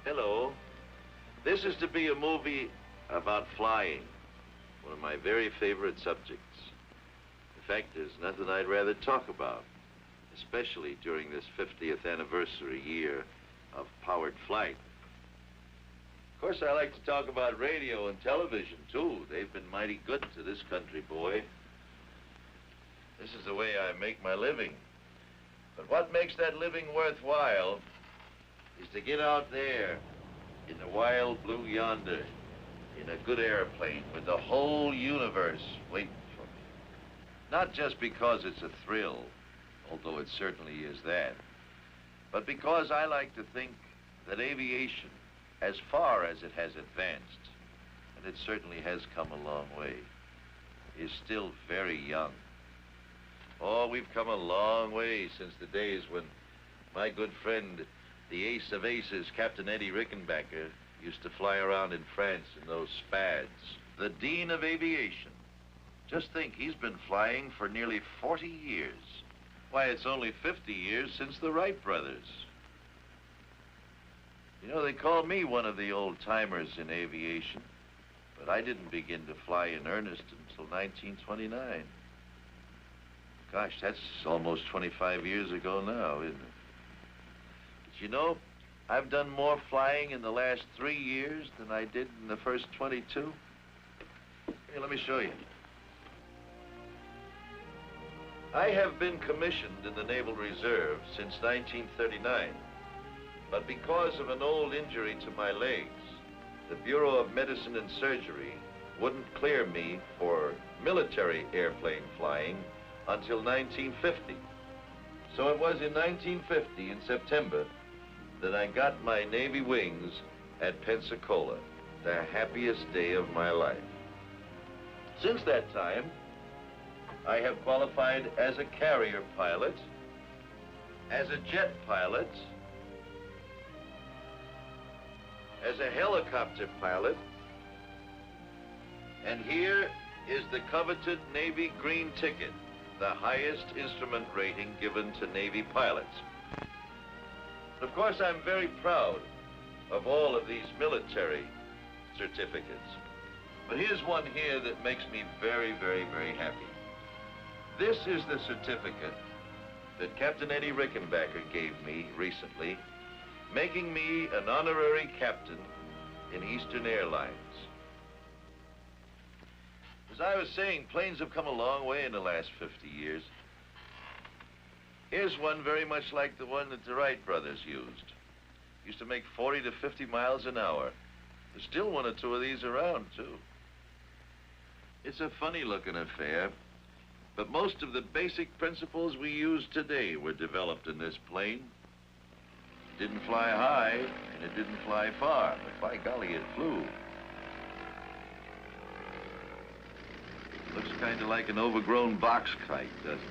Hello. This is to be a movie about flying, one of my very favorite subjects. In fact, there's nothing I'd rather talk about, especially during this 50th anniversary year of powered flight. Of course, I like to talk about radio and television, too. They've been mighty good to this country, boy. This is the way I make my living. But what makes that living worthwhile is to get out there in the wild blue yonder in a good airplane with the whole universe waiting for me. Not just because it's a thrill, although it certainly is that, but because I like to think that aviation, as far as it has advanced, and it certainly has come a long way, is still very young. Oh, we've come a long way since the days when my good friend, the ace of aces, Captain Eddie Rickenbacker, used to fly around in France in those Spads. The Dean of Aviation. Just think, he's been flying for nearly 40 years. Why, it's only 50 years since the Wright brothers. You know, they call me one of the old-timers in aviation, but I didn't begin to fly in earnest until 1929. Gosh, that's almost 25 years ago now, isn't it? But you know, I've done more flying in the last 3 years than I did in the first 22. Here, let me show you. I have been commissioned in the Naval Reserve since 1939, but because of an old injury to my legs, the Bureau of Medicine and Surgery wouldn't clear me for military airplane flying until 1950. So it was in 1950, in September, that I got my Navy wings at Pensacola, the happiest day of my life. Since that time, I have qualified as a carrier pilot, as a jet pilot, as a helicopter pilot, and here is the coveted Navy green ticket, the highest instrument rating given to Navy pilots. Of course, I'm very proud of all of these military certificates. But here's one here that makes me very, very, very happy. This is the certificate that Captain Eddie Rickenbacker gave me recently, making me an honorary captain in Eastern Airlines. As I was saying, planes have come a long way in the last 50 years. Here's one very much like the one that the Wright brothers used. Used to make 40 to 50 miles an hour. There's still one or two of these around, too. It's a funny-looking affair, but most of the basic principles we use today were developed in this plane. It didn't fly high, and it didn't fly far, but by golly, it flew. Looks kind of like an overgrown box kite, doesn't it?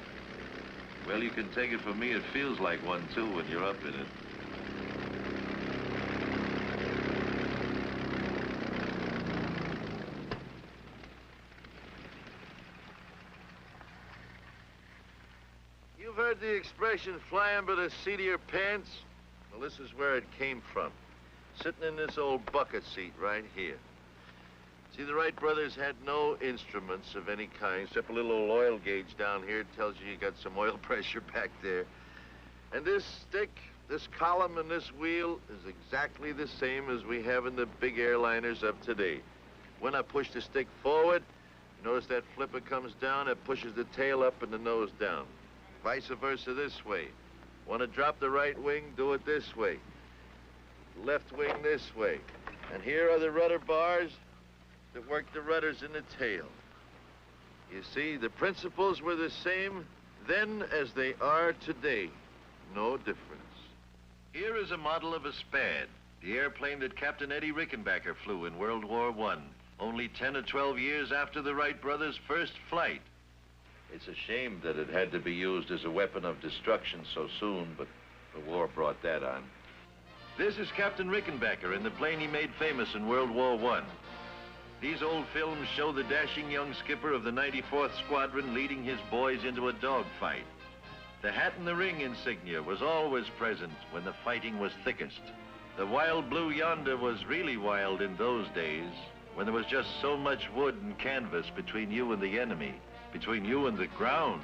Well, you can take it from me, it feels like one, too, when you're up in it. You've heard the expression, flying by the seat of your pants? Well, this is where it came from. Sitting in this old bucket seat right here. See, the Wright brothers had no instruments of any kind, except a little old oil gauge down here. It tells you got some oil pressure back there. And this stick, this column, and this wheel is exactly the same as we have in the big airliners of today. When I push the stick forward, you notice that flipper comes down, it pushes the tail up and the nose down. Vice versa this way. Want to drop the right wing, do it this way. Left wing this way. And here are the rudder bars that work the rudders in the tail. You see, the principles were the same then as they are today. No difference. Here is a model of a Spad, the airplane that Captain Eddie Rickenbacker flew in World War I, only 10 or 12 years after the Wright brothers' first flight. It's a shame that it had to be used as a weapon of destruction so soon, but the war brought that on. This is Captain Rickenbacker in the plane he made famous in World War I. These old films show the dashing young skipper of the 94th Squadron leading his boys into a dogfight. The hat and the ring insignia was always present when the fighting was thickest. The wild blue yonder was really wild in those days, when there was just so much wood and canvas between you and the enemy, between you and the ground.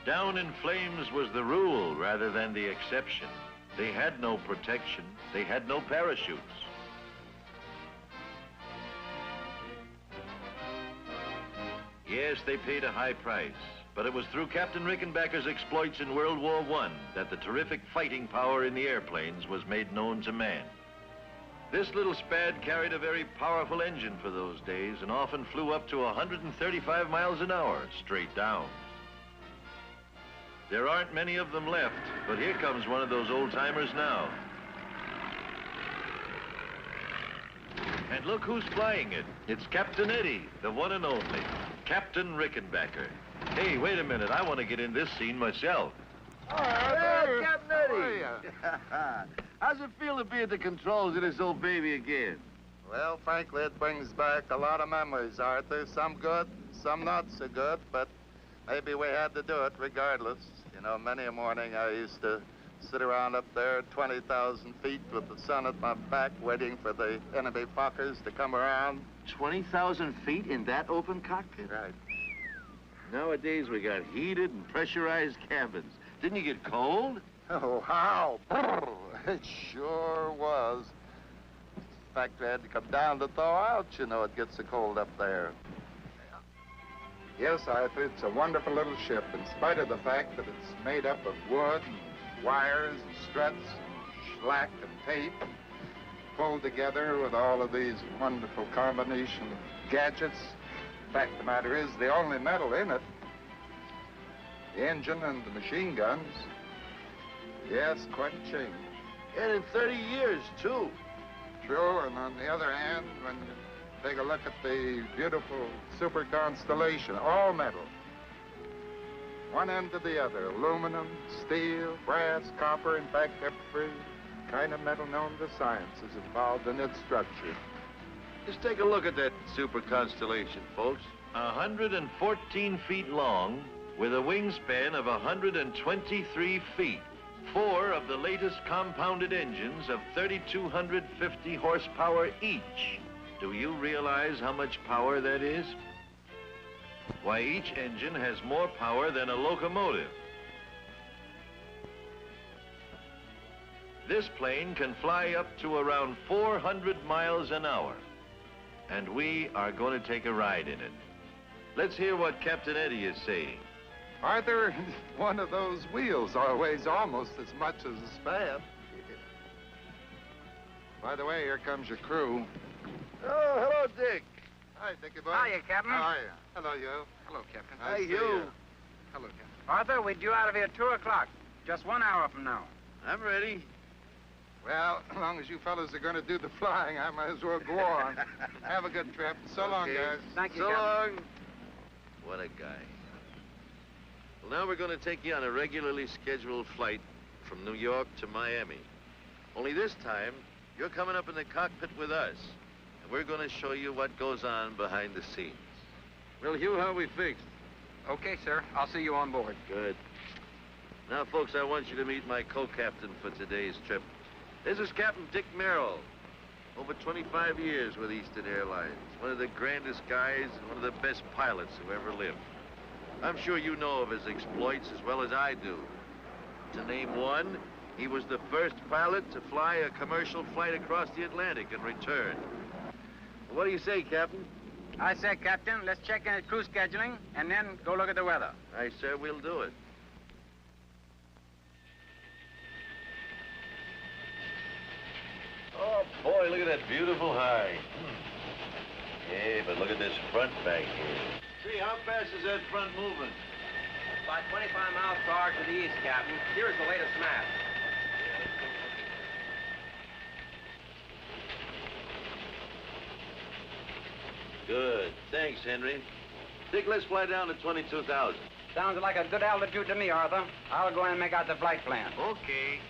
Down in flames was the rule rather than the exception. They had no protection. They had no parachutes. Yes, they paid a high price, but it was through Captain Rickenbacker's exploits in World War I that the terrific fighting power in the airplanes was made known to man. This little Spad carried a very powerful engine for those days and often flew up to 135 miles an hour straight down. There aren't many of them left, but here comes one of those old-timers now. And look who's flying it. It's Captain Eddie, the one and only, Captain Rickenbacker. Hey, wait a minute. I want to get in this scene myself. Hey, Captain Eddie. How's it feel to be at the controls of this old baby again? Well, frankly, it brings back a lot of memories, Arthur. Some good, some not so good, but maybe we had to do it regardless. You know, many a morning I used to sit around up there at 20,000 feet with the sun at my back waiting for the enemy Fokkers to come around. 20,000 feet in that open cockpit? Right. Nowadays, we got heated and pressurized cabins. Didn't you get cold? Oh, how? It sure was. In fact, we had to come down to thaw out, you know, it gets so cold up there. Yes, Arthur, it's a wonderful little ship, in spite of the fact that it's made up of wood and wires and struts and slack and tape, pulled together with all of these wonderful combination of gadgets. The fact of the matter is, the only metal in it, the engine and the machine guns. Yes, quite a change. And in 30 years, too. True, and on the other hand, when you take a look at the beautiful super constellation, all metal. One end to the other, aluminum, steel, brass, copper, in fact, every kind of metal known to science is involved in its structure. Just take a look at that super constellation, folks. 114 feet long, with a wingspan of 123 feet. 4 of the latest compounded engines of 3,250 horsepower each. Do you realize how much power that is? Why, each engine has more power than a locomotive. This plane can fly up to around 400 miles an hour, and we are going to take a ride in it. Let's hear what Captain Eddie is saying. Arthur, one of those wheels weighs almost as much as a Spad. By the way, here comes your crew. Oh, hello, Dick. Hi, Dickie boy. Hiya, Captain. How are you? Hello, you. Hello, Captain. Hi, you. Hello, Captain. Arthur, we're due out of here 2 o'clock. Just 1 hour from now. I'm ready. Well, as long as you fellas are going to do the flying, I might as well go on. Have a good trip. So long, guys. Thank you, So Captain. long. What a guy. Well, now we're going to take you on a regularly scheduled flight from New York to Miami. Only this time, you're coming up in the cockpit with us. And we're going to show you what goes on behind the scenes. Well, Hugh, how are we fixed? Okay, sir. I'll see you on board. Good. Now, folks, I want you to meet my co-captain for today's trip. This is Captain Dick Merrill. Over 25 years with Eastern Airlines. One of the grandest guys and one of the best pilots who ever lived. I'm sure you know of his exploits as well as I do. To name one, he was the first pilot to fly a commercial flight across the Atlantic and return. What do you say, Captain? I say, Captain, let's check in at crew scheduling and then go look at the weather. Aye, sir, we'll do it. Oh, boy, look at that beautiful high. Hey, but look at this front back here. See, how fast is that front moving? About 25 miles per hour to the east, Captain. Here's the latest map. Good. Thanks, Henry. Dick, let's fly down to 22,000. Sounds like a good altitude to me, Arthur. I'll go in and make out the flight plan. Okay.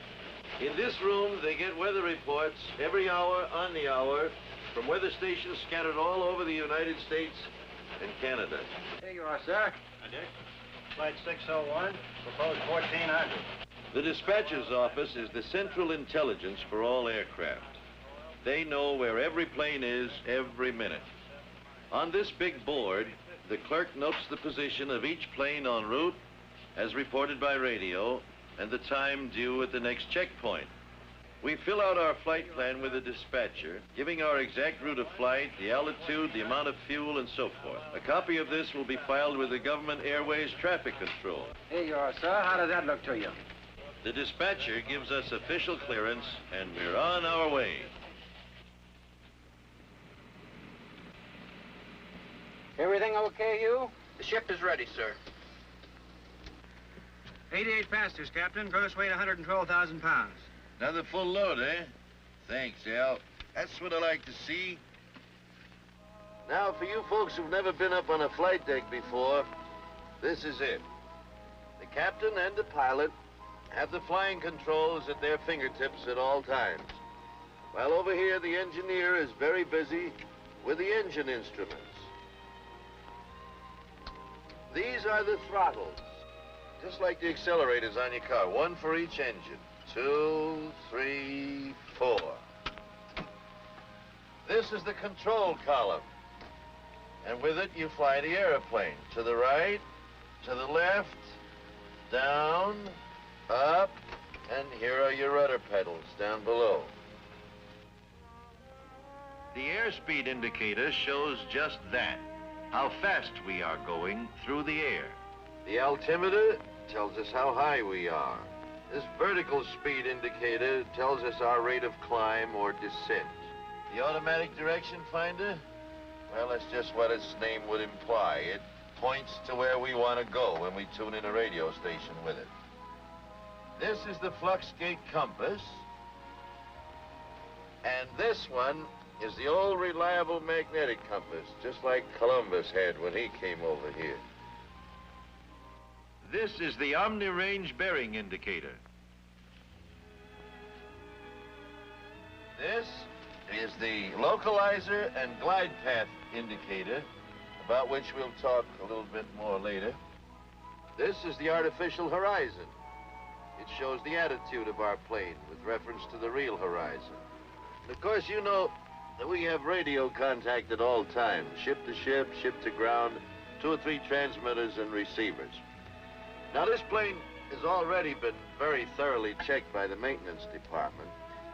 In this room, they get weather reports every hour on the hour from weather stations scattered all over the United States and Canada. Here you are, sir. Hi, Dick. Flight 601, proposed 1400. The dispatcher's office is the central intelligence for all aircraft. They know where every plane is every minute. On this big board, the clerk notes the position of each plane en route, as reported by radio, and the time due at the next checkpoint. We fill out our flight plan with the dispatcher, giving our exact route of flight, the altitude, the amount of fuel, and so forth. A copy of this will be filed with the Government Airways Traffic Control. Here you are, sir. How does that look to you? The dispatcher gives us official clearance, and we're on our way. Everything okay, Hugh? The ship is ready, sir. 88 passengers, Captain. Gross weight 112,000 pounds. Another full load, eh? Thanks, Al. That's what I like to see. Now, for you folks who've never been up on a flight deck before, this is it. The captain and the pilot have the flying controls at their fingertips at all times. While over here, the engineer is very busy with the engine instruments. These are the throttles, just like the accelerators on your car, one for each engine. 2, 3, 4. This is the control column. And with it, you fly the airplane. To the right, to the left, down, up, and here are your rudder pedals down below. The airspeed indicator shows just that, how fast we are going through the air. The altimeter tells us how high we are. This vertical speed indicator tells us our rate of climb or descent. The automatic direction finder? Well, that's just what its name would imply. It points to where we want to go when we tune in a radio station with it. This is the flux gate compass. And this one is the old reliable magnetic compass, just like Columbus had when he came over here. This is the omni-range bearing indicator. This is the localizer and glide path indicator, about which we'll talk a little bit more later. This is the artificial horizon. It shows the attitude of our plane with reference to the real horizon. And of course, you know that we have radio contact at all times, ship to ship, ship to ground, 2 or 3 transmitters and receivers. Now, this plane has already been very thoroughly checked by the maintenance department.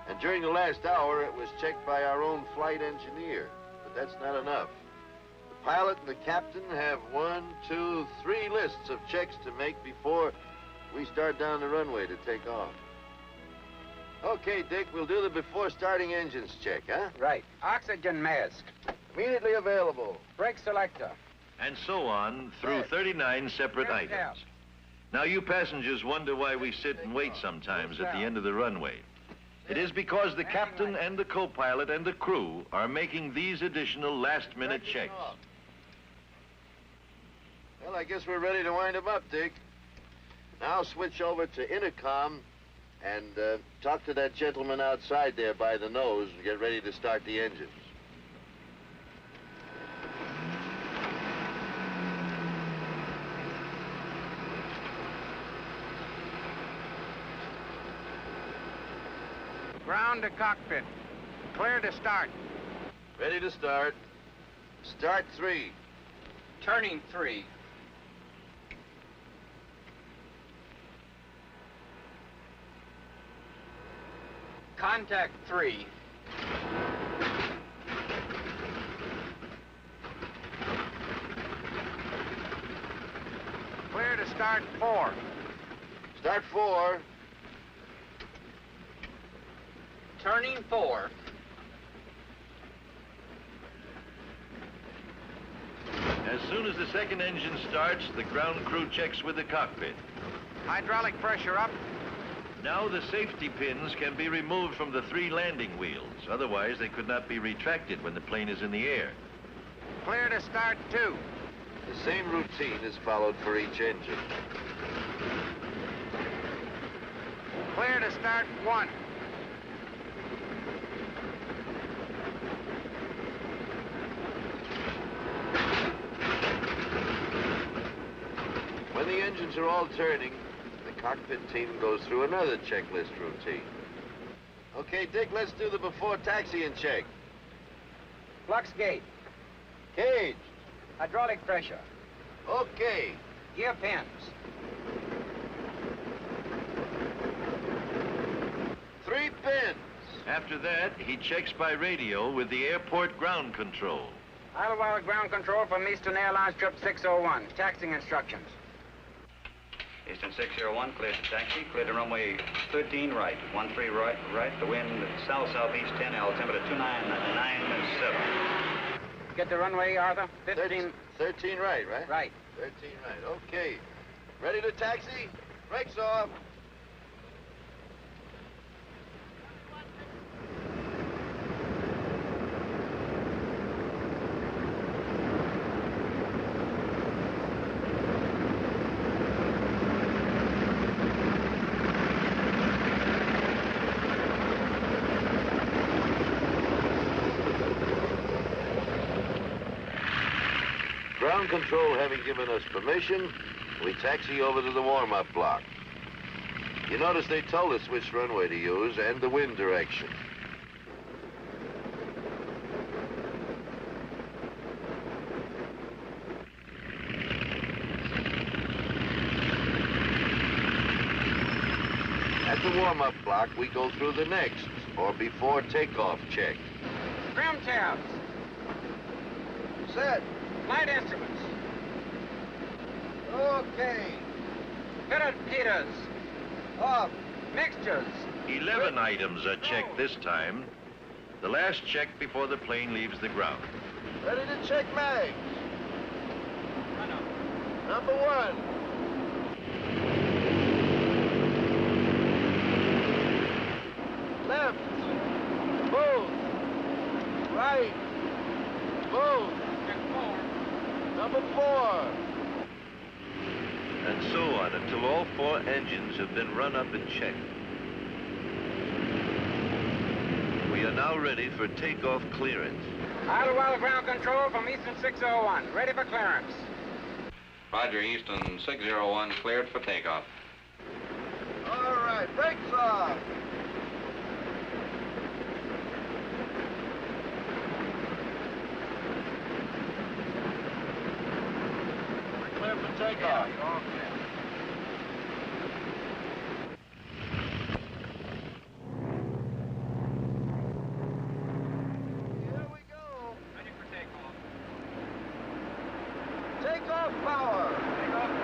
And during the last hour, it was checked by our own flight engineer. But that's not enough. The pilot and the captain have 1, 2, 3 lists of checks to make before we start down the runway to take off. Okay, Dick, we'll do the before starting engines check, huh? Right. Oxygen mask. Immediately available. Brake selector. And so on through 39 separate Yes, items. yeah. Now, you passengers wonder why we sit and wait sometimes at the end of the runway. It is because the captain and the co-pilot and the crew are making these additional last-minute checks. Well, I guess we're ready to wind them up, Dick. Now switch over to intercom and talk to that gentleman outside there by the nose and get ready to start the engines. Ground to cockpit. Clear to start. Ready to start. Start 3. Turning 3. Contact 3. Clear to start 4. Start 4. Turning 4. As soon as the second engine starts, the ground crew checks with the cockpit. Hydraulic pressure up. Now the safety pins can be removed from the 3 landing wheels. Otherwise, they could not be retracted when the plane is in the air. Clear to start 2. The same routine is followed for each engine. Clear to start 1. When the engines are all turning, the cockpit team goes through another checklist routine. Okay, Dick, let's do the before taxiing check. Flux gate. Cage. Hydraulic pressure. Okay. Gear pins. 3 pins. After that, he checks by radio with the airport ground control. Islewild ground control from Eastern Airlines trip 601. Taxiing instructions. Eastern 601, clear to taxi. Clear to runway 13 right. 13 right. The wind south-southeast 10, altimeter 299.7. Get the runway, Arthur. 15. 13 right, right? Right. 13 right. Okay. Ready to taxi? Brakes off. Ground control having given us permission, we taxi over to the warm-up block. You notice they told us which runway to use and the wind direction. At the warm-up block, we go through the next, or before takeoff check. Trim tabs. Set. Flight instruments. Okay. Fitted heaters. Off. Mixtures. 11 items are checked this time. The last check before the plane leaves the ground. Ready to check mags. Number 1. Left. Both. Right. Both. Number 4. And so on until all 4 engines have been run up and checked. We are now ready for takeoff clearance. Idlewild ground control from Eastern 601. Ready for clearance. Roger, Eastern 601, cleared for takeoff. All right, brakes off. Clear for takeoff. Here we go. Ready for takeoff. Takeoff power. Takeoff now.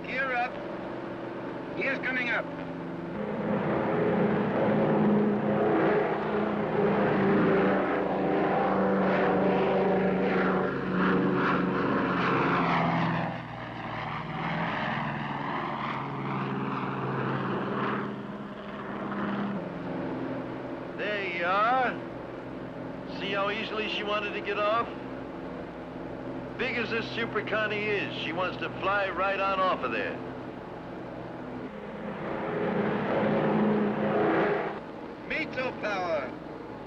Gear up. Gear's coming up. There you are. See how easily she wanted to get off? Big as this Super Connie is, she wants to fly right on off of there. Veto power.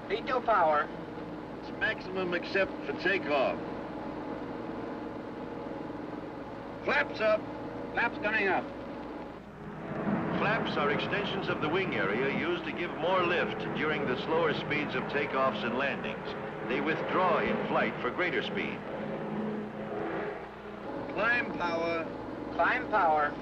Veto power. It's maximum except for takeoff. Flaps up. Flaps coming up. Flaps are extensions of the wing area used to give more lift during the slower speeds of takeoffs and landings. They withdraw in flight for greater speed. Climb power. Climb power.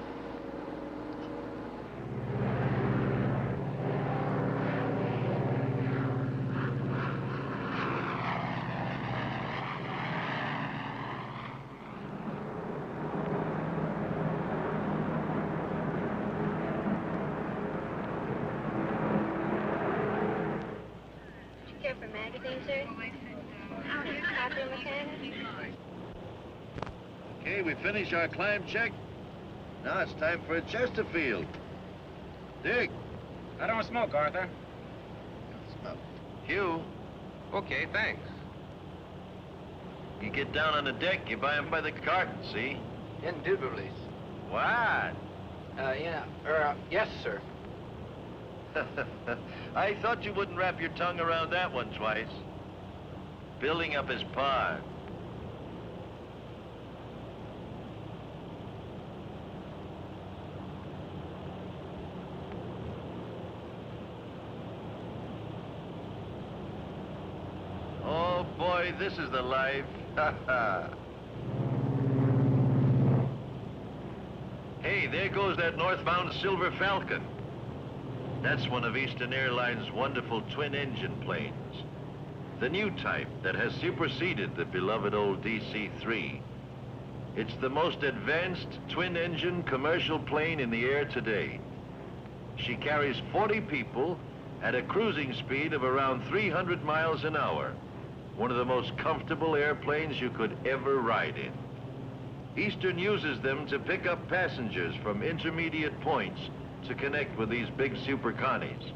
Care for magazine, sir? Copy mechanic? Okay, we finish our climb check. Now it's time for a Chesterfield. Dick. I don't smoke, Arthur. Hugh. Okay, thanks. You get down on the deck, you buy 'em by the carton, see? Indubitably. What? Yes, sir. I thought you wouldn't wrap your tongue around that one twice. Building up his pod. Oh boy, this is the life. Hey, there goes that northbound Silver Falcon. That's one of Eastern Airlines' wonderful twin-engine planes. The new type that has superseded the beloved old DC-3. It's the most advanced twin-engine commercial plane in the air today. She carries 40 people at a cruising speed of around 300 miles an hour. One of the most comfortable airplanes you could ever ride in. Eastern uses them to pick up passengers from intermediate points to connect with these big super connies.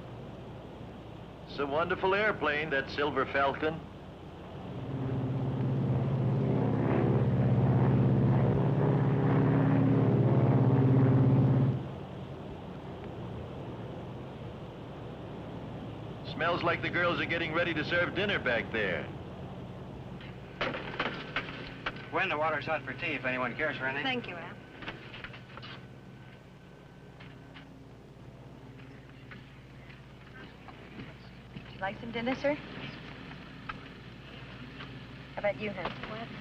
It's a wonderful airplane, that Silver Falcon. Smells like the girls are getting ready to serve dinner back there. Gwen, the water's hot for tea if anyone cares for anything. Thank you, Al. Would you like some dinner, sir? How about you, hon?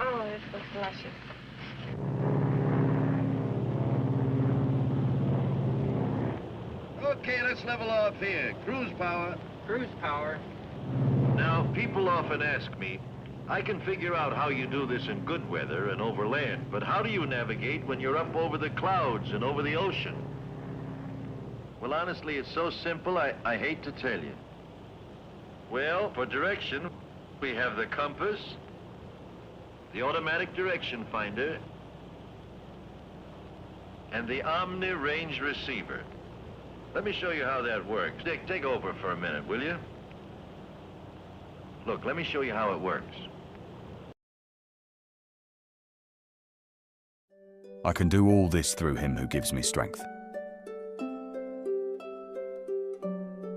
Oh, this looks luscious. Okay, let's level off here. Cruise power. Cruise power. Now, people often ask me, I can figure out how you do this in good weather and over land, but how do you navigate when you're up over the clouds and over the ocean? Well, honestly, it's so simple, I hate to tell you. Well, for direction, we have the compass, the automatic direction finder, and the Omni range receiver. Let me show you how that works. Dick, take over for a minute, will you? Look, let me show you how it works. I can do all this through him who gives me strength.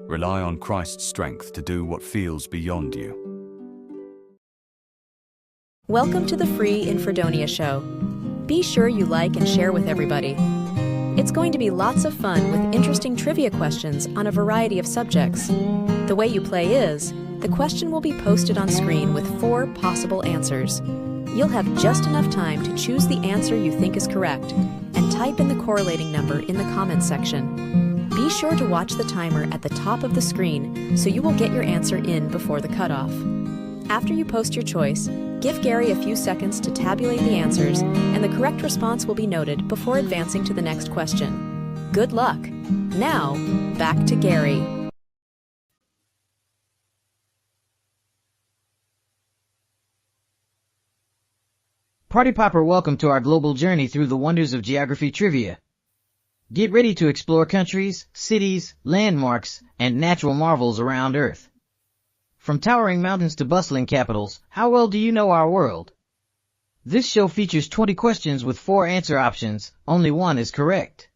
Rely on Christ's strength to do what feels beyond you. Welcome to the free Infredonia Show. Be sure you like and share with everybody. It's going to be lots of fun with interesting trivia questions on a variety of subjects. The way you play is, the question will be posted on screen with 4 possible answers. You'll have just enough time to choose the answer you think is correct and type in the correlating number in the comments section. Be sure to watch the timer at the top of the screen so you will get your answer in before the cutoff. After you post your choice, give Gary a few seconds to tabulate the answers, and the correct response will be noted before advancing to the next question. Good luck! Now, back to Gary. Party Popper, welcome to our global journey through the wonders of geography trivia. Get ready to explore countries, cities, landmarks, and natural marvels around Earth. From towering mountains to bustling capitals, how well do you know our world? This show features 20 questions with 4 answer options. Only one is correct.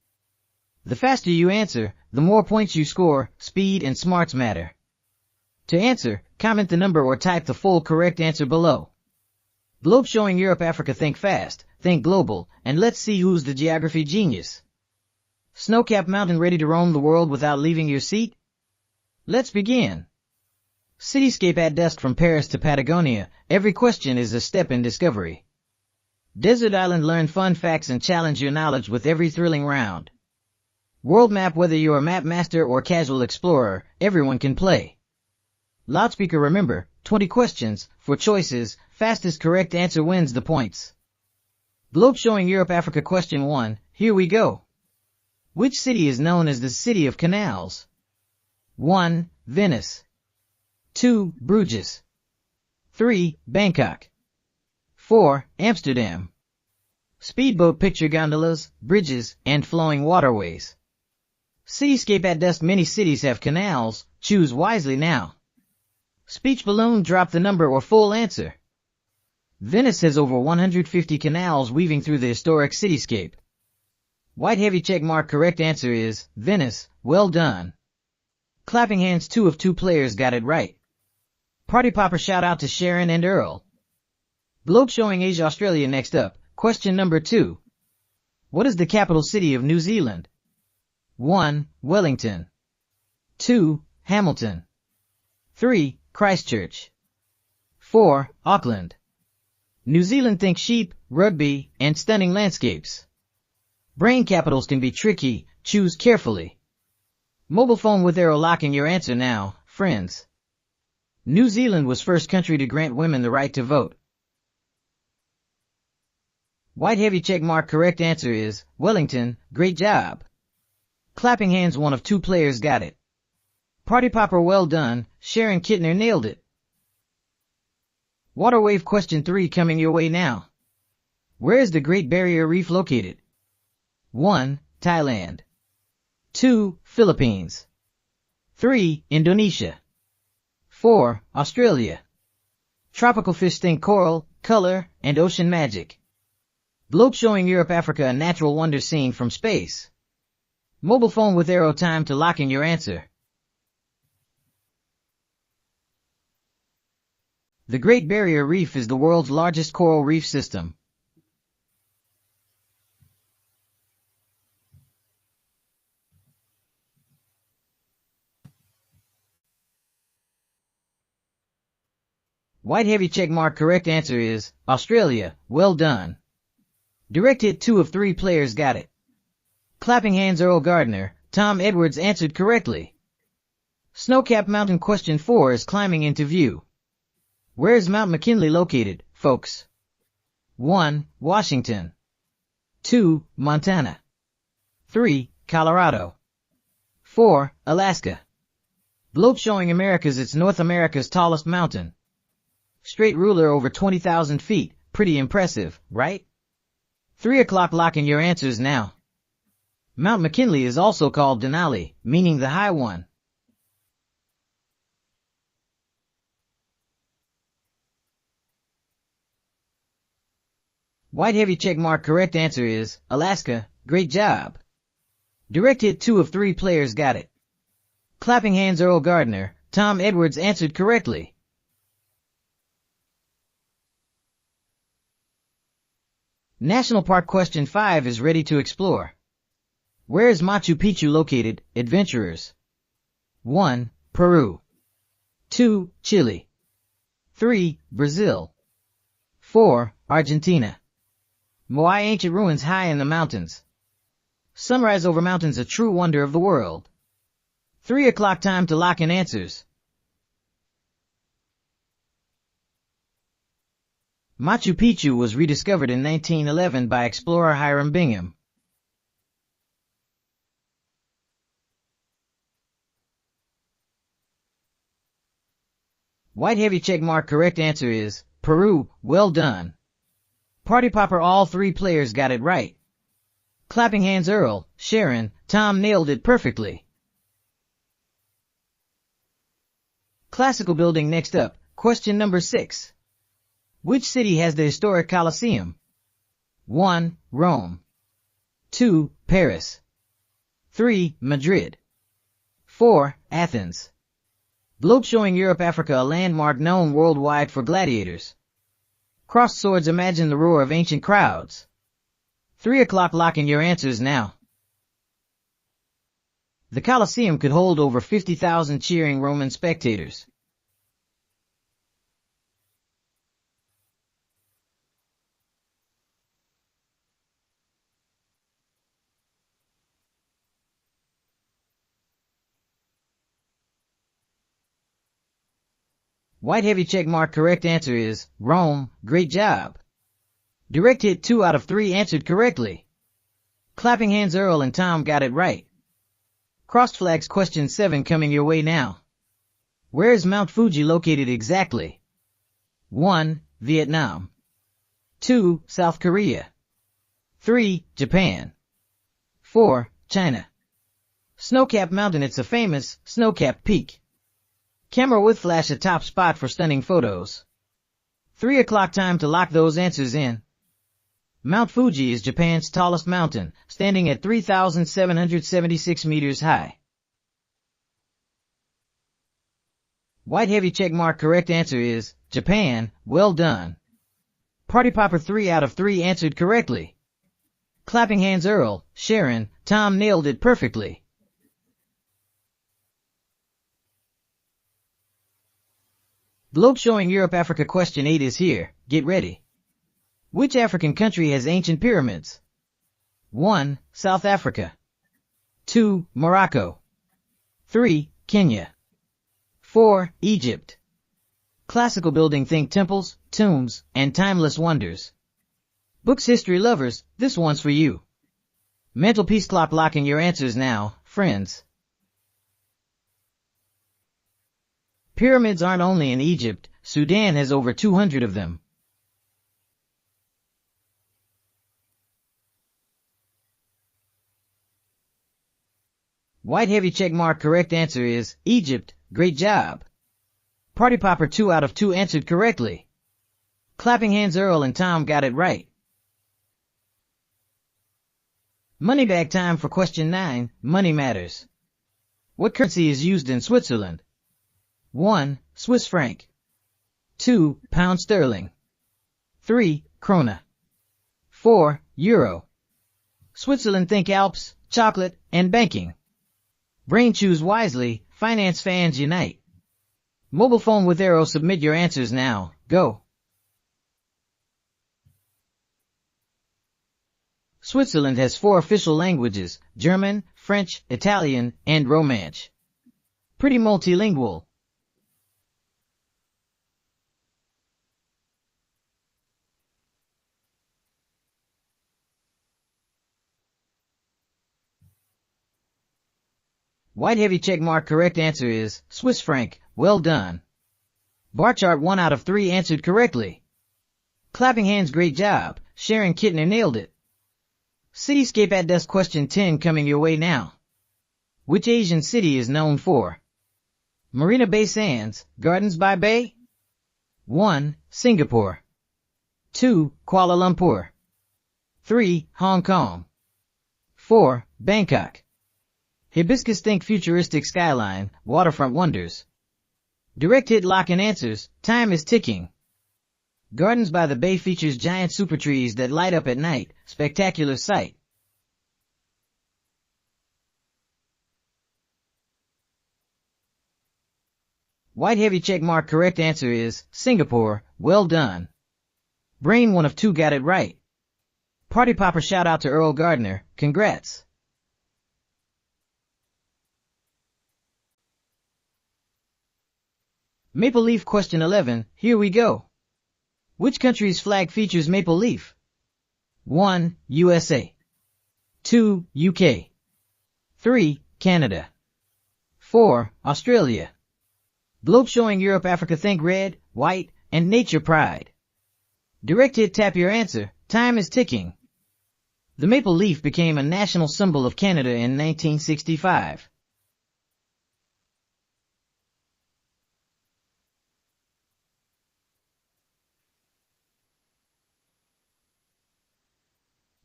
The faster you answer, the more points you score. Speed and smarts matter. To answer, comment the number or type the full correct answer below. Globe showing Europe, Africa, think fast, think global, and let's see who's the geography genius. Snow-capped mountain ready to roam the world without leaving your seat? Let's begin. Cityscape at dusk from Paris to Patagonia, every question is a step in discovery. Desert island, learn fun facts and challenge your knowledge with every thrilling round. World map, whether you're a map master or casual explorer, everyone can play. Loudspeaker, remember, 20 questions, 4 choices, fastest correct answer wins the points. Globe showing Europe, Africa, question 1, here we go. Which city is known as the City of Canals? 1. Venice. 2. Bruges. 3. Bangkok. 4. Amsterdam. Speedboat, picture gondolas, bridges, and flowing waterways. Cityscape at dusk, many cities have canals, choose wisely now. Speech balloon, drop the number or full answer. Venice has over 150 canals weaving through the historic cityscape. White heavy check mark. Correct answer is Venice. Well done. Clapping hands. 2 of 2 players got it right. Party popper. Shout out to Sharon and Earl. Globe showing Asia Australia. Next up, question number 2. What is the capital city of New Zealand? 1. Wellington. 2. Hamilton. 3. Christchurch. 4. Auckland. New Zealand thinks sheep, rugby, and stunning landscapes. Brain capitals can be tricky. Choose carefully. Mobile phone with arrow locking your answer now, friends. New Zealand was first country to grant women the right to vote. White heavy check mark. Correct answer is Wellington. Great job. Clapping hands. 1 of 2 players got it. Party popper. Well done. Sharon Kittner nailed it. Water wave. Question 3 coming your way now. Where is the Great Barrier Reef located? 1. Thailand. 2. Philippines. 3. Indonesia. 4. Australia. Tropical fish think coral, color, and ocean magic. Globe showing Europe, Africa, a natural wonder seen from space. Mobile phone with arrow. Time to lock in your answer. The Great Barrier Reef is the world's largest coral reef system. White heavy check mark. Correct answer is Australia. Well done. Direct hit. 2 of 3 players got it. Clapping hands. Earl Gardner, Tom Edwards answered correctly. Snow-capped mountain. Question 4 is climbing into view. Where is Mount McKinley located, folks? 1. Washington. 2. Montana. 3. Colorado. 4. Alaska. Globe showing America's. It's North America's tallest mountain. Straight ruler over 20,000 feet. Pretty impressive, right? 3 o'clock. Locking your answers now. Mount McKinley is also called Denali, meaning the high one. White heavy check mark. Correct answer is Alaska. Great job. Direct hit. 2 of 3 players got it. Clapping hands. Earl Gardner, Tom Edwards answered correctly. National Park. Question 5 is ready to explore. Where is Machu Picchu located, adventurers? 1. Peru. 2. Chile. 3. Brazil. 4. Argentina. Moai ancient ruins high in the mountains. Sunrise over mountains, a true wonder of the world. 3 o'clock. Time to lock in answers. Machu Picchu was rediscovered in 1911 by explorer Hiram Bingham. White heavy check mark. Correct answer is Peru. Well done. Party popper. All 3 players got it right. Clapping hands. Earl, Sharon, Tom nailed it perfectly. Classical building. Next up, question number 6. Which city has the historic Colosseum? 1. Rome. 2. Paris. 3. Madrid. 4. Athens. Globe showing Europe, Africa, a landmark known worldwide for gladiators. Crossed swords. Imagine the roar of ancient crowds. 3 o'clock. Locking your answers now. The Colosseum could hold over 50,000 cheering Roman spectators. White heavy check mark. Correct answer is Rome. Great job. Direct hit. 2 out of 3 answered correctly. Clapping hands. Earl and Tom got it right. Crossed flags. Question 7 coming your way now. Where is Mount Fuji located exactly? 1. Vietnam. 2. South Korea. 3. Japan. 4. China. Snow-capped mountain. It's a famous snow-capped peak. Camera with flash, a top spot for stunning photos. 3 o'clock time to lock those answers in. Mount Fuji is Japan's tallest mountain, standing at 3,776 meters high. White heavy check mark. Correct answer is Japan. Well done. Party Popper 3 out of 3 answered correctly. Clapping hands. Earl, Sharon, Tom nailed it perfectly. Globe showing Europe Africa. Question 8 is here. Get ready. Which African country has ancient pyramids? 1. South Africa. 2. Morocco. 3. Kenya. 4. Egypt. Classical building. Think temples, tombs, and timeless wonders. Books history lovers, this one's for you. Mantelpiece clock locking your answers now, friends. Pyramids aren't only in Egypt, Sudan has over 200 of them. White heavy check mark. Correct answer is Egypt. Great job. Party Popper 2 out of 2 answered correctly. Clapping hands. Earl and Tom got it right. Money bag time for question 9. Money matters. What currency is used in Switzerland? 1. Swiss franc. 2. Pound sterling. 3. Krona. 4. Euro. Switzerland. Think Alps, chocolate, and banking. Brain choose wisely. Finance fans unite. Mobile phone with arrow. Submit your answers now. Go. Switzerland has 4 official languages: German, French, Italian, and Romansh. Pretty multilingual. White heavy check mark. Correct answer is Swiss franc. Well done. Bar chart 1 out of 3 answered correctly. Clapping hands. Great job. Sharon Kittner nailed it. Cityscape at dusk. Question 10 coming your way now. Which Asian city is known for Marina Bay Sands, Gardens by Bay? 1. Singapore. 2. Kuala Lumpur. 3. Hong Kong. 4. Bangkok. Hibiscus. Think futuristic skyline, waterfront wonders. Direct hit. Lock in answers. Time is ticking. Gardens by the Bay features giant super trees that light up at night. Spectacular sight. White heavy check mark. Correct answer is Singapore. Well done. Brain 1 of 2 got it right. Party Popper shout out to Earl Gardner. Congrats. Maple leaf. Question 11. Here we go. Which country's flag features maple leaf? 1. USA. 2. UK. 3. Canada. 4. Australia. Globe showing Europe Africa. Think red, white, and nature pride. Direct hit. Tap your answer. Time is ticking. The maple leaf became a national symbol of Canada in 1965.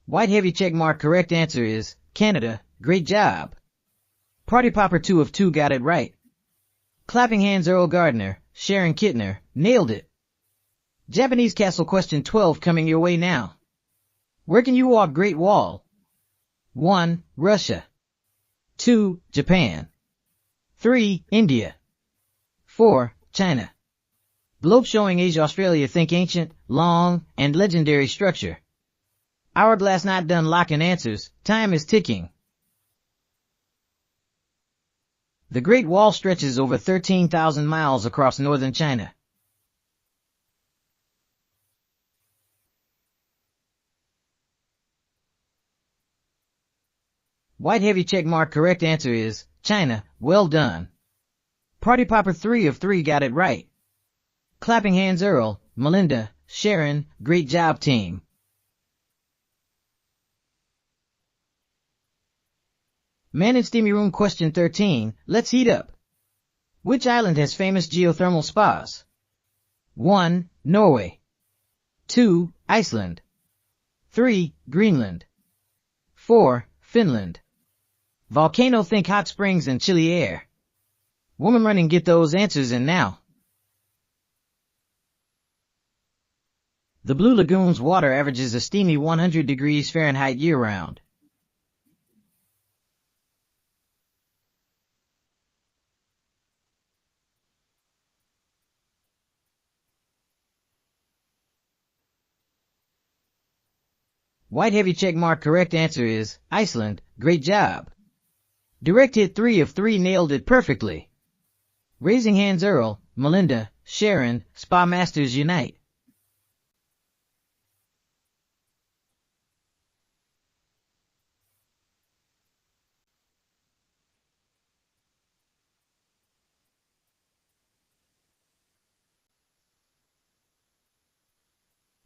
White heavy check mark. Correct answer is Canada. Great job. Party Popper 2 of 2 got it right. Clapping hands. Earl Gardner, Sharon Kittner nailed it. Japanese castle. Question 12 coming your way now. Where can you walk Great Wall? 1. Russia. 2. Japan. 3. India. 4. China. Globe showing Asia Australia. Think ancient, long, and legendary structure. Hourglass. Not done locking answers. Time is ticking. The Great Wall stretches over 13,000 miles across northern China. White heavy check mark. Correct answer is China. Well done. Party Popper 3 of 3 got it right. Clapping hands. Earl, Melinda, Sharon, great job team. Man in Steamy Room. Question 13. Let's heat up. Which island has famous geothermal spas? 1. Norway. 2. Iceland. 3. Greenland. 4. Finland. Volcano, think hot springs and chilly air. Woman, run and get those answers in now. The Blue Lagoon's water averages a steamy 100 degrees Fahrenheit year-round. White heavy check mark. Correct answer is Iceland. Great job. Direct hit 3 of 3 nailed it perfectly. Raising hands. Earl, Melinda, Sharon, Spa Masters unite.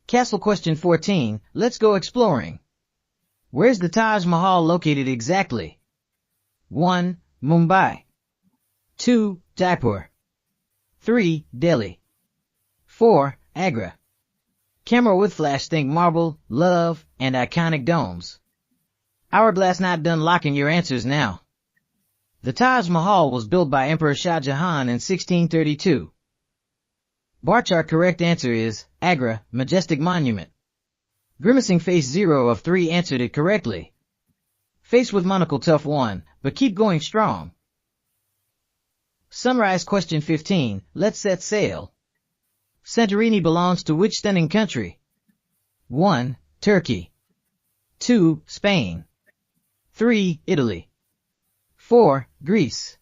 Castle question 14. Let's go exploring. Where's the Taj Mahal located exactly? 1. Mumbai. 2. Jaipur. 3. Delhi. 4. Agra. Camera with flash. Think marble, love, and iconic domes. Hourglass not done locking your answers now. The Taj Mahal was built by Emperor Shah Jahan in 1632. Bar chart. Correct answer is Agra, majestic monument. Grimacing face 0 of 3 answered it correctly. Face with monocle. Tough one, but keep going strong. Summarize question 15. Let's set sail. Santorini belongs to which stunning country? 1. Turkey. 2. Spain. 3. Italy. 4. Greece.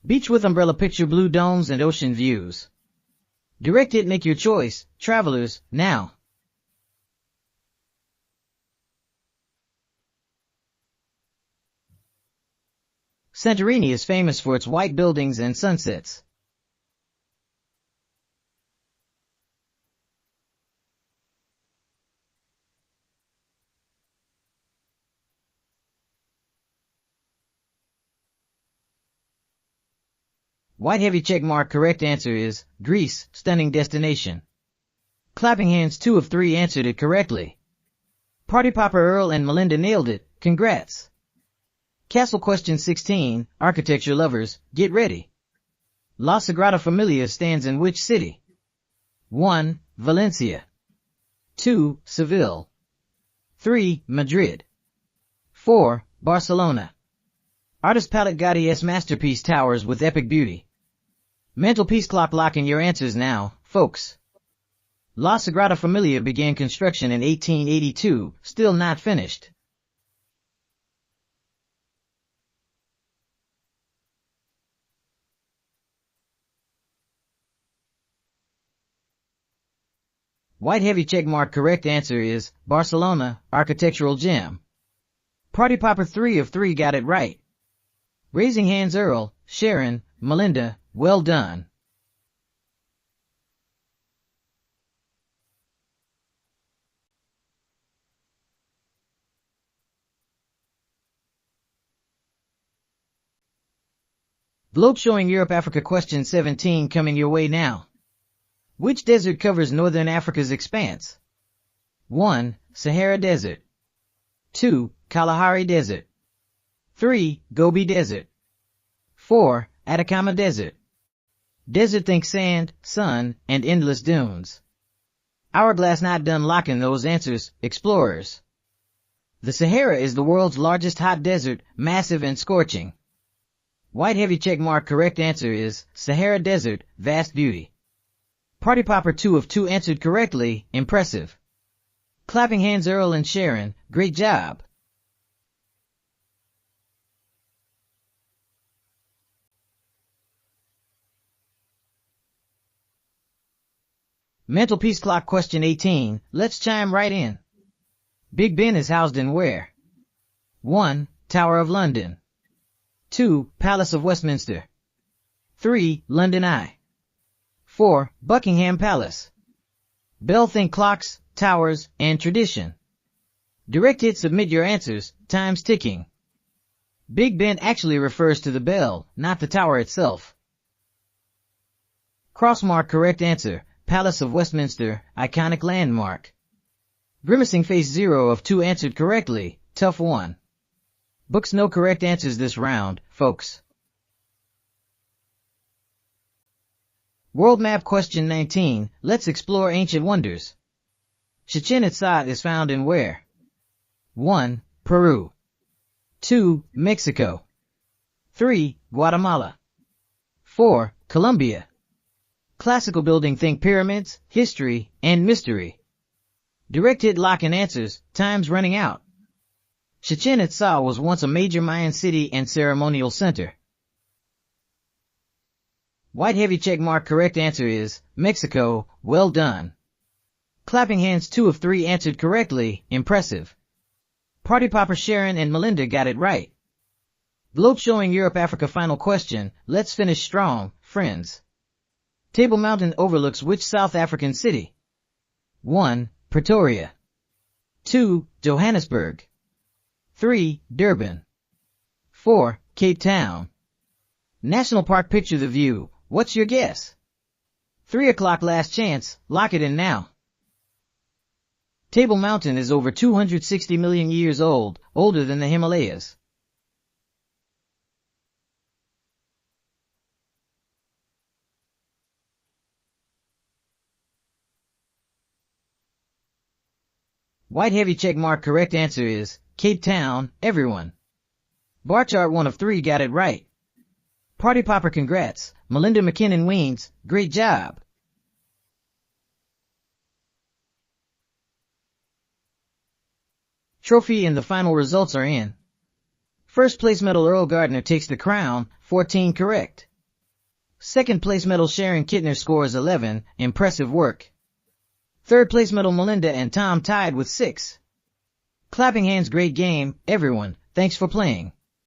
Beach with umbrella. Picture blue domes and ocean views. Direct hit. Make your choice, travelers, now. Santorini is famous for its white buildings and sunsets. White heavy check mark. Correct answer is Greece, stunning destination. Clapping hands. 2 of 3 answered it correctly. Party popper. Earl and Melinda nailed it. Congrats. Castle question 16. Architecture lovers, get ready. La Sagrada Familia stands in which city? 1. Valencia. 2. Seville. 3. Madrid. 4. Barcelona. Artist palette. Gaudí's masterpiece towers with epic beauty. Mantelpiece clock. Locking your answers now, folks. La Sagrada Familia began construction in 1882, still not finished. White heavy check mark. Correct answer is Barcelona, architectural gem. Party popper. 3 of 3 got it right. Raising hands. Earl, Sharon, Melinda, well done. Globe showing Europe Africa question 17 coming your way now. Which desert covers northern Africa's expanse? 1. Sahara Desert. 2. Kalahari Desert. 3. Gobi Desert. 4. Atacama Desert. Desert, think sand, sun, and endless dunes. Hourglass not done locking those answers, explorers. The Sahara is the world's largest hot desert, massive and scorching. White heavy check mark. Correct answer is Sahara Desert, vast beauty. Party popper. 2 of 2 answered correctly, impressive. Clapping hands. Earl and Sharon, great job. Mantelpiece clock question 18, let's chime right in. Big Ben is housed in where? 1. Tower of London. 2. Palace of Westminster. 3. London Eye. 4. Buckingham Palace. Bell, think clocks, towers, and tradition. Direct hit. Submit your answers, time's ticking. Big Ben actually refers to the bell, not the tower itself. Crossmark. Correct answer, Palace of Westminster, iconic landmark. Grimacing face 0 of 2 answered correctly, tough one. Books no correct answers this round, folks. World map question 19, let's explore ancient wonders. Chichen Itza is found in where? 1. Peru. 2. Mexico. 3. Guatemala. 4. Colombia. Classical building, think pyramids, history, and mystery. Direct hit lock in answers, time's running out. Chichen Itza was once a major Mayan city and ceremonial center. White heavy check mark, correct answer is Mexico, well done. Clapping hands, 2 of 3 answered correctly, impressive. Party popper Sharon and Melinda got it right. Globe showing Europe Africa final question, let's finish strong, friends. Table Mountain overlooks which South African city? 1. Pretoria. 2. Johannesburg. 3. Durban. 4. Cape Town. National Park, picture the view. What's your guess? 3 o'clock last chance, lock it in now. Table Mountain is over 260 million years old, older than the Himalayas. White heavy check mark, correct answer is Cape Town, everyone. Bar chart 1 of 3 got it right. Party popper congrats, Melinda McKinnon Weens, great job. Trophy and the final results are in. First place medal Earl Gardner takes the crown, 14 correct. Second place medal Sharon Kittner scores 11, impressive work. Third place medal Melinda and Tom tied with 6. Clapping hands, great game, everyone, thanks for playing.